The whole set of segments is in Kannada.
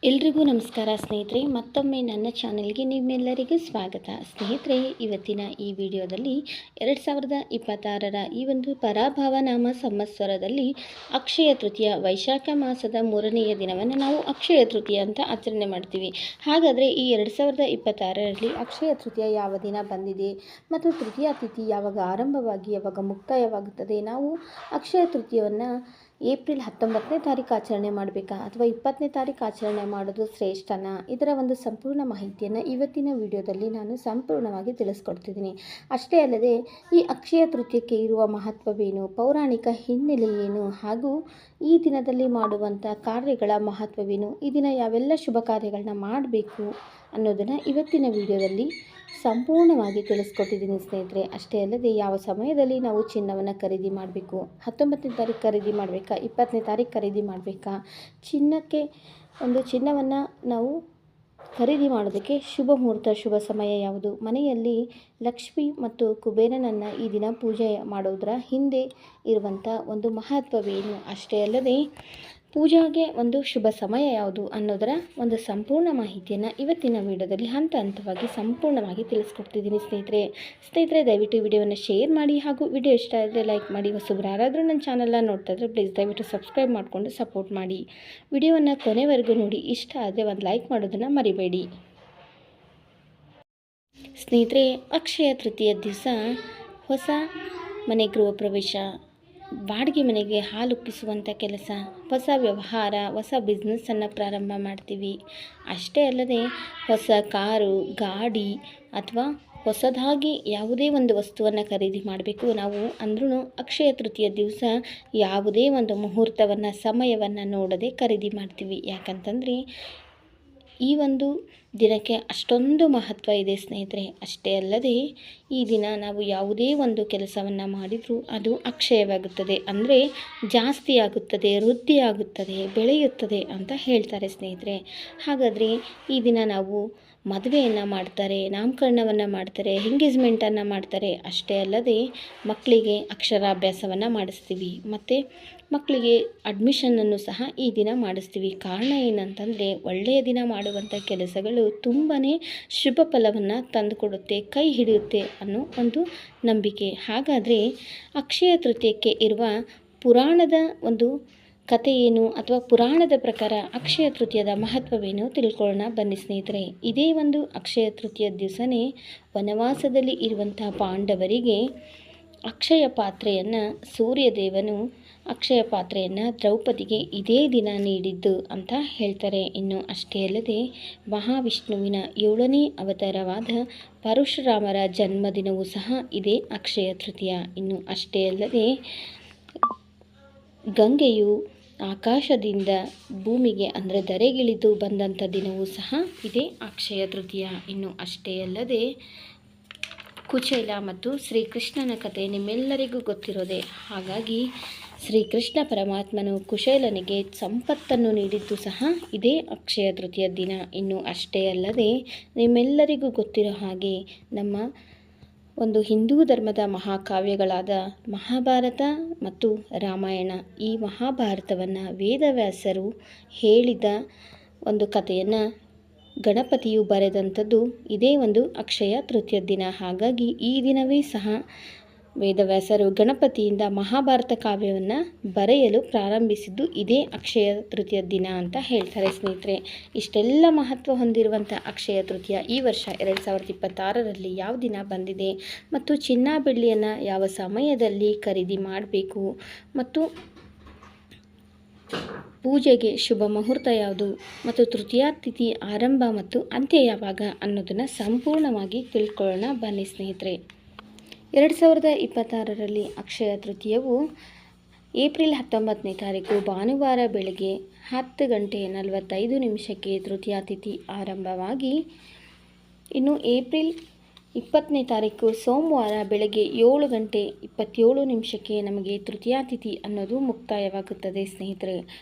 ಎಲ್ರಿಗೂ ನಮಸ್ಕಾರ ಸ್ನೇಹಿತರೆ, ಮತ್ತೊಮ್ಮೆ ನನ್ನ ಚಾನೆಲ್ಗೆ ನಿಮ್ಮೆಲ್ಲರಿಗೂ ಸ್ವಾಗತ. ಸ್ನೇಹಿತರೆ, ಇವತ್ತಿನ ಈ ವಿಡಿಯೋದಲ್ಲಿ 2026ರ ಈ ಒಂದು ಪರಾಭವ ನಾಮ ಸಂವತ್ಸರದಲ್ಲಿ ಅಕ್ಷಯ ತೃತೀಯ ವೈಶಾಖ ಮಾಸದ 3ನೆಯ ದಿನವನ್ನು ನಾವು ಅಕ್ಷಯ ತೃತೀಯ ಅಂತ ಆಚರಣೆ ಮಾಡ್ತೀವಿ. ಹಾಗಾದರೆ ಈ 2026ರಲ್ಲಿ ಅಕ್ಷಯ ತೃತೀಯ ಯಾವ ದಿನ ಬಂದಿದೆ ಮತ್ತು ತೃತೀಯ ತಿಥಿ ಯಾವಾಗ ಆರಂಭವಾಗಿ ಯಾವಾಗ ಮುಕ್ತಾಯವಾಗುತ್ತದೆ, ನಾವು ಅಕ್ಷಯ ತೃತೀಯವನ್ನು ಏಪ್ರಿಲ್ 19ನೇ ತಾರೀಕು ಆಚರಣೆ ಮಾಡಬೇಕಾ ಅಥವಾ 20ನೇ ತಾರೀಕು ಆಚರಣೆ ಮಾಡೋದು ಶ್ರೇಷ್ಠನಾ? ಇದರ ಒಂದು ಸಂಪೂರ್ಣ ಮಾಹಿತಿಯನ್ನು ಇವತ್ತಿನ ವಿಡಿಯೋದಲ್ಲಿ ನಾನು ಸಂಪೂರ್ಣವಾಗಿ ತಿಳಿಸ್ಕೊಡ್ತಿದ್ದೀನಿ. ಅಷ್ಟೇ ಅಲ್ಲದೆ ಈ ಅಕ್ಷಯ ತೃತೀಯಕ್ಕೆ ಇರುವ ಮಹತ್ವವೇನು, ಪೌರಾಣಿಕ ಹಿನ್ನೆಲೆ ಏನು, ಹಾಗೂ ಈ ದಿನದಲ್ಲಿ ಮಾಡುವಂಥ ಕಾರ್ಯಗಳ ಮಹತ್ವವೇನು, ಈ ದಿನ ಯಾವೆಲ್ಲ ಶುಭ ಕಾರ್ಯಗಳನ್ನ ಮಾಡಬೇಕು ಅನ್ನೋದನ್ನು ಇವತ್ತಿನ ವಿಡಿಯೋದಲ್ಲಿ ಸಂಪೂರ್ಣವಾಗಿ ತಿಳಿಸ್ಕೊಟ್ಟಿದ್ದೀನಿ ಸ್ನೇಹಿತರೆ. ಅಷ್ಟೇ ಅಲ್ಲದೆ ಯಾವ ಸಮಯದಲ್ಲಿ ನಾವು ಚಿನ್ನವನ್ನು ಖರೀದಿ ಮಾಡಬೇಕು, 19ನೇ ತಾರೀಕು ಖರೀದಿ ಮಾಡಬೇಕಾ, 20ನೇ ತಾರೀಕು ಖರೀದಿ ಮಾಡಬೇಕಾ, ಚಿನ್ನವನ್ನು ನಾವು ಖರೀದಿ ಮಾಡೋದಕ್ಕೆ ಶುಭ ಮುಹೂರ್ತ ಶುಭ ಸಮಯ ಯಾವುದು, ಮನೆಯಲ್ಲಿ ಲಕ್ಷ್ಮಿ ಮತ್ತು ಕುಬೇರನನ್ನು ಈ ದಿನ ಪೂಜೆ ಮಾಡೋದರ ಹಿಂದೆ ಇರುವಂಥ ಒಂದು ಮಹತ್ವವೇನು, ಅಷ್ಟೇ ಅಲ್ಲದೆ ಪೂಜೆಗೆ ಒಂದು ಶುಭ ಸಮಯ ಯಾವುದು ಅನ್ನೋದರ ಒಂದು ಸಂಪೂರ್ಣ ಮಾಹಿತಿಯನ್ನು ಇವತ್ತಿನ ವಿಡಿಯೋದಲ್ಲಿ ಹಂತ ಹಂತವಾಗಿ ಸಂಪೂರ್ಣವಾಗಿ ತಿಳಿಸ್ಕೊಡ್ತಿದ್ದೀನಿ ಸ್ನೇಹಿತರೆ, ದಯವಿಟ್ಟು ವಿಡಿಯೋವನ್ನು ಶೇರ್ ಮಾಡಿ ಹಾಗೂ ವಿಡಿಯೋ ಇಷ್ಟ ಆದರೆ ಲೈಕ್ ಮಾಡಿ. ಹೊಸಬ್ರು ಯಾರಾದರೂ ನನ್ನ ಚಾನಲ್ನ ನೋಡ್ತಾ ಇದ್ದರೆ ಪ್ಲೀಸ್ ದಯವಿಟ್ಟು ಸಬ್ಸ್ಕ್ರೈಬ್ ಮಾಡಿಕೊಂಡು ಸಪೋರ್ಟ್ ಮಾಡಿ. ವಿಡಿಯೋವನ್ನು ಕೊನೆವರೆಗೂ ನೋಡಿ, ಇಷ್ಟ ಆದರೆ ಒಂದು ಲೈಕ್ ಮಾಡೋದನ್ನು ಮರಿಬೇಡಿ. ಸ್ನೇಹಿತರೆ, ಅಕ್ಷಯ ತೃತೀಯ ದಿವಸ ಹೊಸ ಮನೆ ಗೃಹ ಪ್ರವೇಶ, ಬಾಡಿಗೆ ಮನೆಗೆ ಹಾಲುಕ್ಕಿಸುವಂಥ ಕೆಲಸ, ಹೊಸ ವ್ಯವಹಾರ, ಹೊಸ ಬಿಸ್ನೆಸ್ಸನ್ನು ಪ್ರಾರಂಭ ಮಾಡ್ತೀವಿ. ಅಷ್ಟೇ ಅಲ್ಲದೆ ಹೊಸ ಕಾರು, ಗಾಡಿ ಅಥವಾ ಹೊಸದಾಗಿ ಯಾವುದೇ ಒಂದು ವಸ್ತುವನ್ನು ಖರೀದಿ ಮಾಡಬೇಕು ನಾವು ಅಂದ್ರೂ ಅಕ್ಷಯ ತೃತೀಯ ದಿವಸ ಯಾವುದೇ ಒಂದು ಮುಹೂರ್ತವನ್ನು ಸಮಯವನ್ನು ನೋಡದೆ ಖರೀದಿ ಮಾಡ್ತೀವಿ. ಯಾಕಂತಂದರೆ ಈ ಒಂದು ದಿನಕ್ಕೆ ಅಷ್ಟೊಂದು ಮಹತ್ವ ಇದೆ ಸ್ನೇಹಿತರೆ. ಅಷ್ಟೇ ಅಲ್ಲದೆ ಈ ದಿನ ನಾವು ಯಾವುದೇ ಒಂದು ಕೆಲಸವನ್ನು ಮಾಡಿದರೂ ಅದು ಅಕ್ಷಯವಾಗುತ್ತದೆ, ಅಂದರೆ ಜಾಸ್ತಿ ಆಗುತ್ತದೆ, ವೃದ್ಧಿ ಆಗುತ್ತದೆ, ಬೆಳೆಯುತ್ತದೆ ಅಂತ ಹೇಳ್ತಾರೆ ಸ್ನೇಹಿತರೆ. ಹಾಗಾದರೆ ಈ ದಿನ ನಾವು ಮದುವೆಯನ್ನು ಮಾಡ್ತಾರೆ, ನಾಮಕರಣವನ್ನು ಮಾಡ್ತಾರೆ, ಎಂಗೇಜ್ಮೆಂಟನ್ನು ಮಾಡ್ತಾರೆ. ಅಷ್ಟೇ ಅಲ್ಲದೆ ಮಕ್ಕಳಿಗೆ ಅಕ್ಷರಾಭ್ಯಾಸವನ್ನು ಮಾಡಿಸ್ತೀವಿ ಮತ್ತು ಮಕ್ಕಳಿಗೆ ಅಡ್ಮಿಷನನ್ನು ಸಹ ಈ ದಿನ ಮಾಡಿಸ್ತೀವಿ. ಕಾರಣ ಏನಂತಂದರೆ ಒಳ್ಳೆಯ ದಿನ ಮಾಡುವಂಥ ಕೆಲಸಗಳು ತುಂಬಾ ಶುಭ ಫಲವನ್ನು ತಂದುಕೊಡುತ್ತೆ, ಕೈ ಹಿಡಿಯುತ್ತೆ ಅನ್ನೋ ಒಂದು ನಂಬಿಕೆ. ಹಾಗಾದರೆ ಅಕ್ಷಯ ತೃತೀಯಕ್ಕೆ ಇರುವ ಪುರಾಣದ ಒಂದು ಕಥೆ ಏನು ಅಥವಾ ಪುರಾಣದ ಪ್ರಕಾರ ಅಕ್ಷಯ ತೃತೀಯದ ಮಹತ್ವವೇನು ತಿಳ್ಕೊಳ್ಳೋಣ ಬನ್ನಿ ಸ್ನೇಹಿತರೆ. ಇದೇ ಒಂದು ಅಕ್ಷಯ ತೃತೀಯ ದಿವಸನೇ ವನವಾಸದಲ್ಲಿ ಇರುವಂಥ ಪಾಂಡವರಿಗೆ ಅಕ್ಷಯ ಪಾತ್ರೆಯನ್ನು ಸೂರ್ಯದೇವನು ಅಕ್ಷಯ ಪಾತ್ರೆಯನ್ನು ದ್ರೌಪದಿಗೆ ಇದೇ ದಿನ ನೀಡಿದ್ದು ಅಂತ ಹೇಳ್ತಾರೆ. ಇನ್ನು ಅಷ್ಟೇ ಅಲ್ಲದೆ ಮಹಾವಿಷ್ಣುವಿನ 7ನೇ ಅವತಾರವಾದ ಪರಶುರಾಮರ ಜನ್ಮದಿನವೂ ಸಹ ಇದೇ ಅಕ್ಷಯ ತೃತೀಯ. ಇನ್ನು ಅಷ್ಟೇ ಅಲ್ಲದೆ ಗಂಗೆಯು ಆಕಾಶದಿಂದ ಭೂಮಿಗೆ ಅಂದರೆ ಧರೆಗಿಳಿದು ಬಂದಂಥ ದಿನವೂ ಸಹ ಇದೇ ಅಕ್ಷಯ ತೃತೀಯ. ಇನ್ನು ಅಷ್ಟೇ ಅಲ್ಲದೆ ಕುಚೇಲ ಮತ್ತು ಶ್ರೀಕೃಷ್ಣನ ಕಥೆ ನಿಮ್ಮೆಲ್ಲರಿಗೂ ಗೊತ್ತಿರೋದೆ. ಹಾಗಾಗಿ ಶ್ರೀಕೃಷ್ಣ ಪರಮಾತ್ಮನು ಕುಚೇಲನಿಗೆ ಸಂಪತ್ತನ್ನು ನೀಡಿದ್ದು ಸಹ ಇದೇ ಅಕ್ಷಯ ತೃತೀಯ ದಿನ. ಇನ್ನು ಅಷ್ಟೇ ಅಲ್ಲದೆ ನಿಮ್ಮೆಲ್ಲರಿಗೂ ಗೊತ್ತಿರೋ ಹಾಗೆ ನಮ್ಮ ಒಂದು ಹಿಂದೂ ಧರ್ಮದ ಮಹಾಕಾವ್ಯಗಳಾದ ಮಹಾಭಾರತ ಮತ್ತು ರಾಮಾಯಣ, ಈ ಮಹಾಭಾರತವನ್ನು ವೇದವ್ಯಾಸರು ಹೇಳಿದ ಒಂದು ಕಥೆಯನ್ನು ಗಣಪತಿಯು ಬರೆದಂಥದ್ದು ಇದೇ ಒಂದು ಅಕ್ಷಯ ತೃತೀಯ ದಿನ. ಹಾಗಾಗಿ ಈ ದಿನವೇ ಸಹ ವೇದವ್ಯಾಸರು ಗಣಪತಿಯಿಂದ ಮಹಾಭಾರತ ಕಾವ್ಯವನ್ನು ಬರೆಯಲು ಪ್ರಾರಂಭಿಸಿದ್ದು ಇದೇ ಅಕ್ಷಯ ತೃತೀಯ ದಿನ ಅಂತ ಹೇಳ್ತಾರೆ ಸ್ನೇಹಿತರೆ. ಇಷ್ಟೆಲ್ಲ ಮಹತ್ವ ಹೊಂದಿರುವಂಥ ಅಕ್ಷಯ ತೃತೀಯ ಈ ವರ್ಷ 2026ರಲ್ಲಿ ಯಾವ ದಿನ ಬಂದಿದೆ ಮತ್ತು ಚಿನ್ನ ಬೆಳ್ಳಿಯನ್ನು ಯಾವ ಸಮಯದಲ್ಲಿ ಖರೀದಿ ಮಾಡಬೇಕು ಮತ್ತು ಪೂಜೆಗೆ ಶುಭ ಮುಹೂರ್ತ ಯಾವುದು ಮತ್ತು ತೃತೀಯ ತಿಥಿ ಆರಂಭ ಮತ್ತು ಅಂತ್ಯ ಯಾವಾಗ ಅನ್ನೋದನ್ನು ಸಂಪೂರ್ಣವಾಗಿ ತಿಳ್ಕೊಳ್ಳೋಣ ಬನ್ನಿ ಸ್ನೇಹಿತರೆ. 2026ರಲ್ಲಿ ಅಕ್ಷಯ ತೃತೀಯವು ಏಪ್ರಿಲ್ 19ನೇ ತಾರೀಕು ಭಾನುವಾರ ಬೆಳಗ್ಗೆ 10:45 ತೃತೀಯ ತಿಥಿ ಆರಂಭವಾಗಿ, ಇನ್ನು ಏಪ್ರಿಲ್ 20ನೇ ತಾರೀಕು ಸೋಮವಾರ ಬೆಳಗ್ಗೆ 7:27 ನಮಗೆ ತೃತೀಯ ತಿಥಿ ಅನ್ನೋದು ಮುಕ್ತಾಯವಾಗುತ್ತದೆ ಸ್ನೇಹಿತರೆ.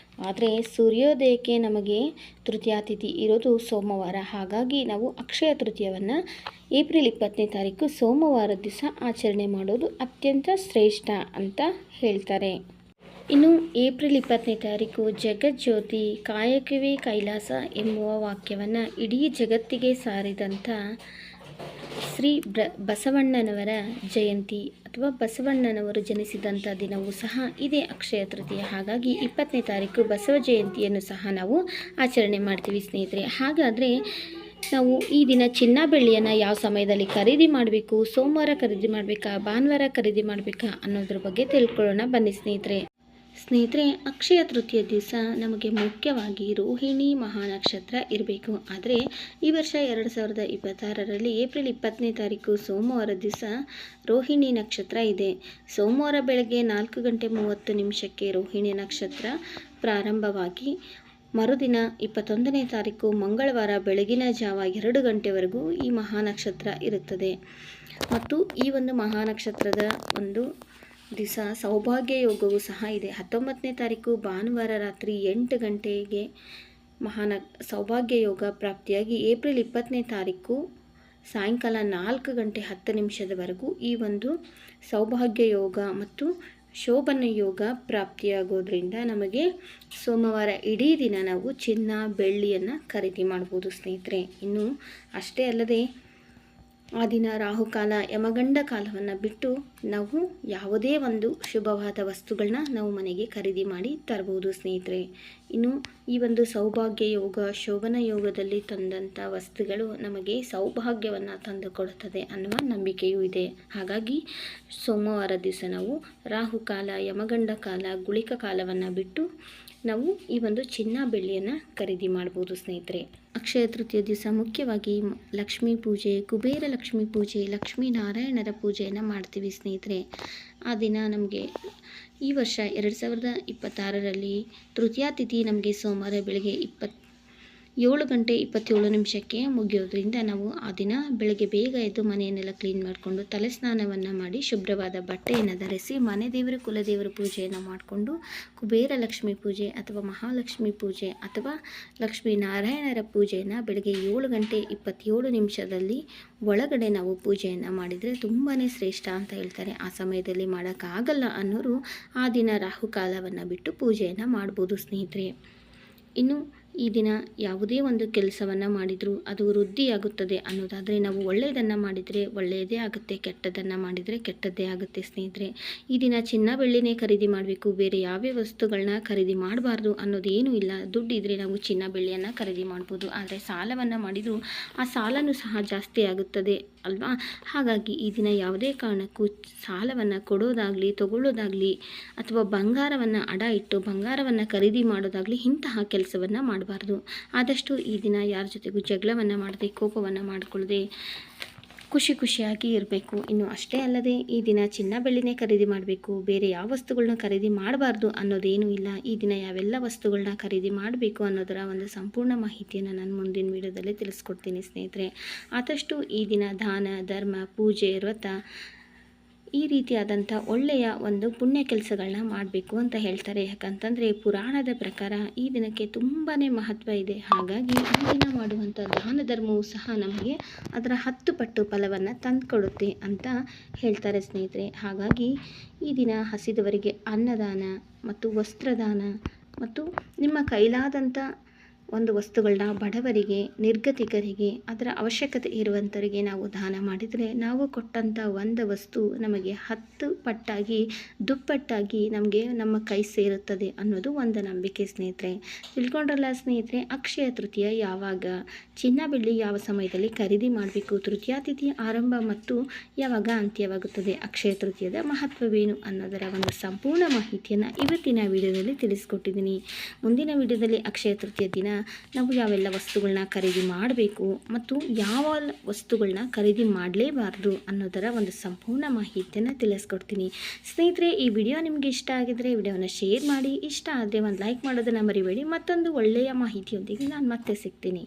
ಆದರೆ ಸೂರ್ಯೋದಯಕ್ಕೆ ನಮಗೆ ತೃತೀಯ ತಿಥಿ ಇರೋದು ಸೋಮವಾರ. ಹಾಗಾಗಿ ನಾವು ಅಕ್ಷಯ ತೃತೀಯವನ್ನು ಏಪ್ರಿಲ್ 20ನೇ ತಾರೀಕು ಸೋಮವಾರ ದಿವಸ ಆಚರಣೆ ಮಾಡೋದು ಅತ್ಯಂತ ಶ್ರೇಷ್ಠ ಅಂತ ಹೇಳ್ತಾರೆ. ಇನ್ನು ಏಪ್ರಿಲ್ 20ನೇ ತಾರೀಕು ಜಗಜ್ಯೋತಿ ಕಾಯಕವೇ ಕೈಲಾಸ ಎಂಬುವ ವಾಕ್ಯವನ್ನು ಇಡೀ ಜಗತ್ತಿಗೆ ಸಾರಿದಂಥ ಶ್ರೀ ಬಸವಣ್ಣನವರ ಜಯಂತಿ ಅಥವಾ ಬಸವಣ್ಣನವರು ಜನಿಸಿದಂಥ ದಿನವೂ ಸಹ ಇದೇ ಅಕ್ಷಯ ತೃತೀಯ. ಹಾಗಾಗಿ 20ನೇ ತಾರೀಕು ಬಸವ ಜಯಂತಿಯನ್ನು ಸಹ ನಾವು ಆಚರಣೆ ಮಾಡ್ತೀವಿ ಸ್ನೇಹಿತರೆ. ಹಾಗಾದರೆ ನಾವು ಈ ದಿನ ಚಿನ್ನ ಬೆಳ್ಳಿಯನ್ನು ಯಾವ ಸಮಯದಲ್ಲಿ ಖರೀದಿ ಮಾಡಬೇಕು, ಸೋಮವಾರ ಖರೀದಿ ಮಾಡಬೇಕಾ, ಭಾನುವಾರ ಖರೀದಿ ಮಾಡಬೇಕಾ ಅನ್ನೋದ್ರ ಬಗ್ಗೆ ತಿಳ್ಕೊಳ್ಳೋಣ ಬನ್ನಿ ಸ್ನೇಹಿತರೆ. ಅಕ್ಷಯ ತೃತೀಯ ದಿವಸ ನಮಗೆ ಮುಖ್ಯವಾಗಿ ರೋಹಿಣಿ ಮಹಾನಕ್ಷತ್ರ ಇರಬೇಕು. ಆದರೆ ಈ ವರ್ಷ 2026ರಲ್ಲಿ ಏಪ್ರಿಲ್ 20ನೇ ತಾರೀಕು ಸೋಮವಾರ ದಿವಸ ರೋಹಿಣಿ ನಕ್ಷತ್ರ ಇದೆ. ಸೋಮವಾರ ಬೆಳಗ್ಗೆ 4:30 ರೋಹಿಣಿ ನಕ್ಷತ್ರ ಪ್ರಾರಂಭವಾಗಿ ಮರುದಿನ 21ನೇ ತಾರೀಕು ಮಂಗಳವಾರ ಬೆಳಗಿನ ಜಾವ 2 ಗಂಟೆವರೆಗೂ ಈ ಮಹಾನಕ್ಷತ್ರ ಇರುತ್ತದೆ. ಮತ್ತು ಈ ಒಂದು ಮಹಾನಕ್ಷತ್ರದ ಒಂದು ದಿವಸ ಸೌಭಾಗ್ಯ ಯೋಗವೂ ಸಹ ಇದೆ. 19ನೇ ತಾರೀಕು ಭಾನುವಾರ ರಾತ್ರಿ 8 ಗಂಟೆಗೆ ಸೌಭಾಗ್ಯ ಯೋಗ ಪ್ರಾಪ್ತಿಯಾಗಿ ಏಪ್ರಿಲ್ 20ನೇ ತಾರೀಕು ಸಾಯಂಕಾಲ 4:10 ಈ ಒಂದು ಸೌಭಾಗ್ಯ ಯೋಗ ಮತ್ತು ಶೋಭನ ಯೋಗ ಪ್ರಾಪ್ತಿಯಾಗೋದ್ರಿಂದ ನಮಗೆ ಸೋಮವಾರ ಇಡೀ ದಿನ ನಾವು ಚಿನ್ನ ಬೆಳ್ಳಿಯನ್ನು ಖರೀದಿ ಮಾಡ್ಬೋದು ಸ್ನೇಹಿತರೆ. ಇನ್ನು ಅಷ್ಟೇ ಅಲ್ಲದೆ ಆ ದಿನ ರಾಹುಕಾಲ ಯಮಗಂಡ ಕಾಲವನ್ನು ಬಿಟ್ಟು ನಾವು ಯಾವುದೇ ಒಂದು ಶುಭವಾದ ವಸ್ತುಗಳನ್ನ ನಾವು ಮನೆಗೆ ಖರೀದಿ ಮಾಡಿ ತರ್ಬೋದು ಸ್ನೇಹಿತರೆ. ಇನ್ನು ಈ ಒಂದು ಸೌಭಾಗ್ಯ ಯೋಗ ಶೋಭನ ಯೋಗದಲ್ಲಿ ತಂದಂಥ ವಸ್ತುಗಳು ನಮಗೆ ಸೌಭಾಗ್ಯವನ್ನು ತಂದುಕೊಡುತ್ತದೆ ಅನ್ನುವ ನಂಬಿಕೆಯೂ ಇದೆ. ಹಾಗಾಗಿ ಸೋಮವಾರ ದಿವಸ ನಾವು ರಾಹುಕಾಲ ಯಮಗಂಡ ಕಾಲ ಗುಳಿಕ ಕಾಲವನ್ನು ಬಿಟ್ಟು ನಾವು ಈ ಒಂದು ಚಿನ್ನ ಬೆಳ್ಳಿಯನ್ನು ಖರೀದಿ ಮಾಡ್ಬೋದು ಸ್ನೇಹಿತರೆ. ಅಕ್ಷಯ ತೃತೀಯ ದಿವಸ ಮುಖ್ಯವಾಗಿ ಲಕ್ಷ್ಮೀ ಪೂಜೆ, ಕುಬೇರ ಲಕ್ಷ್ಮೀ ಪೂಜೆ, ಲಕ್ಷ್ಮೀನಾರಾಯಣರ ಪೂಜೆಯನ್ನು ಮಾಡ್ತೀವಿ ಸ್ನೇಹಿತರೆ. ಆ ದಿನ ನಮಗೆ ಈ ವರ್ಷ 2026ರಲ್ಲಿ ತೃತೀಯ ತಿಥಿ ನಮಗೆ ಸೋಮವಾರ ಬೆಳಗ್ಗೆ 7:27 ಮುಗಿಯೋದ್ರಿಂದ ನಾವು ಆ ದಿನ ಬೆಳಗ್ಗೆ ಬೇಗ ಎದ್ದು ಮನೆಯನ್ನೆಲ್ಲ ಕ್ಲೀನ್ ಮಾಡಿಕೊಂಡು ತಲೆ ಸ್ನಾನವನ್ನು ಮಾಡಿ ಶುಭ್ರವಾದ ಬಟ್ಟೆಯನ್ನು ಧರಿಸಿ ಮನೆ ದೇವರು ಕುಲದೇವರ ಪೂಜೆಯನ್ನು ಮಾಡಿಕೊಂಡು ಕುಬೇರ ಲಕ್ಷ್ಮೀ ಪೂಜೆ ಅಥವಾ ಮಹಾಲಕ್ಷ್ಮಿ ಪೂಜೆ ಅಥವಾ ಲಕ್ಷ್ಮೀನಾರಾಯಣರ ಪೂಜೆಯನ್ನು ಬೆಳಗ್ಗೆ 7:27 ಒಳಗಡೆ ನಾವು ಪೂಜೆಯನ್ನು ಮಾಡಿದರೆ ತುಂಬಾ ಶ್ರೇಷ್ಠ ಅಂತ ಹೇಳ್ತಾರೆ. ಆ ಸಮಯದಲ್ಲಿ ಮಾಡೋಕ್ಕಾಗಲ್ಲ ಅನ್ನೋರು ಆ ದಿನ ರಾಹುಕಾಲವನ್ನು ಬಿಟ್ಟು ಪೂಜೆಯನ್ನು ಮಾಡ್ಬೋದು ಸ್ನೇಹಿತರೆ. ಇನ್ನು ಈ ದಿನ ಯಾವುದೇ ಒಂದು ಕೆಲಸವನ್ನು ಮಾಡಿದರೂ ಅದು ವೃದ್ಧಿಯಾಗುತ್ತದೆ ಅನ್ನೋದಾದರೆ ನಾವು ಒಳ್ಳೆಯದನ್ನು ಮಾಡಿದರೆ ಒಳ್ಳೆಯದೇ ಆಗುತ್ತೆ, ಕೆಟ್ಟದ್ದನ್ನು ಮಾಡಿದರೆ ಕೆಟ್ಟದ್ದೇ ಆಗುತ್ತೆ ಸ್ನೇಹಿತರೆ. ಈ ದಿನ ಚಿನ್ನ ಬೆಳ್ಳಿನೇ ಖರೀದಿ ಮಾಡಬೇಕು, ಬೇರೆ ಯಾವ್ಯಾವ ವಸ್ತುಗಳನ್ನ ಖರೀದಿ ಮಾಡಬಾರ್ದು ಅನ್ನೋದೇನೂ ಇಲ್ಲ. ದುಡ್ಡಿದ್ರೆ ನಾವು ಚಿನ್ನ ಬೆಳ್ಳಿಯನ್ನು ಖರೀದಿ ಮಾಡ್ಬೋದು. ಆದರೆ ಸಾಲವನ್ನು ಮಾಡಿದರೂ ಆ ಸಾಲನೂ ಸಹ ಜಾಸ್ತಿ ಆಗುತ್ತದೆ ಅಲ್ವಾ. ಹಾಗಾಗಿ ಈ ದಿನ ಯಾವುದೇ ಕಾರಣಕ್ಕೂ ಸಾಲವನ್ನು ಕೊಡೋದಾಗಲಿ ತಗೊಳ್ಳೋದಾಗಲಿ ಅಥವಾ ಬಂಗಾರವನ್ನು ಅಡ ಇಟ್ಟು ಬಂಗಾರವನ್ನು ಖರೀದಿ ಮಾಡೋದಾಗಲಿ ಇಂತಹ ಕೆಲಸವನ್ನು ಮಾಡಬಾರ್ದು. ಆದಷ್ಟು ಈ ದಿನ ಯಾರ ಜೊತೆಗೂ ಜಗಳವನ್ನು ಮಾಡದೆ ಕೋಪವನ್ನು ಮಾಡಿಕೊಳ್ಳದೆ ಖುಷಿಯಾಗಿ ಇರಬೇಕು. ಇನ್ನು ಅಷ್ಟೇ ಅಲ್ಲದೆ ಈ ದಿನ ಚಿನ್ನ ಬೆಳ್ಳಿನೇ ಖರೀದಿ ಮಾಡಬೇಕು, ಬೇರೆ ಯಾವ ವಸ್ತುಗಳನ್ನ ಖರೀದಿ ಮಾಡಬಾರ್ದು ಅನ್ನೋದೇನೂ ಇಲ್ಲ. ಈ ದಿನ ಯಾವೆಲ್ಲ ವಸ್ತುಗಳನ್ನ ಖರೀದಿ ಮಾಡಬೇಕು ಅನ್ನೋದರ ಒಂದು ಸಂಪೂರ್ಣ ಮಾಹಿತಿಯನ್ನು ನಾನು ಮುಂದಿನ ವಿಡಿಯೋದಲ್ಲಿ ತಿಳಿಸ್ಕೊಡ್ತೀನಿ ಸ್ನೇಹಿತರೆ. ಆದಷ್ಟು ಈ ದಿನ ದಾನ ಧರ್ಮ ಪೂಜೆ ವ್ರತ ಈ ರೀತಿಯಾದಂಥ ಒಳ್ಳೆಯ ಒಂದು ಪುಣ್ಯ ಕೆಲಸಗಳನ್ನ ಮಾಡಬೇಕು ಅಂತ ಹೇಳ್ತಾರೆ. ಯಾಕಂತಂದರೆ ಪುರಾಣದ ಪ್ರಕಾರ ಈ ದಿನಕ್ಕೆ ತುಂಬಾ ಮಹತ್ವ ಇದೆ. ಹಾಗಾಗಿ ಈ ದಿನ ಮಾಡುವಂಥ ದಾನ ಧರ್ಮವೂ ಸಹ ನಮಗೆ ಅದರ 10 ಪಟ್ಟು ಫಲವನ್ನು ತಂದುಕೊಡುತ್ತೆ ಅಂತ ಹೇಳ್ತಾರೆ ಸ್ನೇಹಿತರೆ. ಹಾಗಾಗಿ ಈ ದಿನ ಹಸಿದವರಿಗೆ ಅನ್ನದಾನ ಮತ್ತು ವಸ್ತ್ರದಾನ ಮತ್ತು ನಿಮ್ಮ ಕೈಲಾದಂಥ ಒಂದು ವಸ್ತುಗಳನ್ನ ಬಡವರಿಗೆ ನಿರ್ಗತಿಕರಿಗೆ ಅದರ ಅವಶ್ಯಕತೆ ಇರುವಂಥವರಿಗೆ ನಾವು ದಾನ ಮಾಡಿದರೆ ನಾವು ಕೊಟ್ಟಂಥ ಒಂದು ವಸ್ತು ನಮಗೆ 10 ಪಟ್ಟಾಗಿ ದುಪ್ಪಟ್ಟಾಗಿ ನಮಗೆ ನಮ್ಮ ಕೈ ಸೇರುತ್ತದೆ ಅನ್ನೋದು ಒಂದು ನಂಬಿಕೆ ಸ್ನೇಹಿತರೆ. ತಿಳ್ಕೊಂಡ್ರಲ್ಲ ಸ್ನೇಹಿತರೆ, ಅಕ್ಷಯ ತೃತೀಯ ಯಾವಾಗ, ಚಿನ್ನ ಬೆಳ್ಳಿ ಯಾವ ಸಮಯದಲ್ಲಿ ಖರೀದಿ ಮಾಡಬೇಕು, ತೃತೀಯ ತಿಥಿ ಆರಂಭ ಮತ್ತು ಯಾವಾಗ ಅಂತ್ಯವಾಗುತ್ತದೆ, ಅಕ್ಷಯ ತೃತೀಯದ ಮಹತ್ವವೇನು ಅನ್ನೋದರ ಒಂದು ಸಂಪೂರ್ಣ ಮಾಹಿತಿಯನ್ನು ಇವತ್ತಿನ ವಿಡಿಯೋದಲ್ಲಿ ತಿಳಿಸ್ಕೊಟ್ಟಿದ್ದೀನಿ. ಮುಂದಿನ ವಿಡಿಯೋದಲ್ಲಿ ಅಕ್ಷಯ ತೃತೀಯ ದಿನ ನಾವು ಯಾವೆಲ್ಲ ವಸ್ತುಗಳನ್ನ ಖರೀದಿ ಮಾಡಬೇಕು ಮತ್ತು ಯಾವ ವಸ್ತುಗಳನ್ನ ಖರೀದಿ ಮಾಡಲೇಬಾರ್ದು ಅನ್ನೋದರ ಒಂದು ಸಂಪೂರ್ಣ ಮಾಹಿತಿಯನ್ನು ತಿಳಿಸ್ಕೊಡ್ತೀನಿ ಸ್ನೇಹಿತರೆ. ಈ ವಿಡಿಯೋ ನಿಮಗೆ ಇಷ್ಟ ಆಗಿದರೆ ವಿಡಿಯೋನ ಶೇರ್ ಮಾಡಿ, ಇಷ್ಟ ಆದರೆ ಒಂದು ಲೈಕ್ ಮಾಡೋದನ್ನು ಮರಿಬೇಡಿ. ಮತ್ತೊಂದು ಒಳ್ಳೆಯ ಮಾಹಿತಿಯೊಂದಿಗೆ ನಾನು ಮತ್ತೆ ಸಿಗ್ತೀನಿ.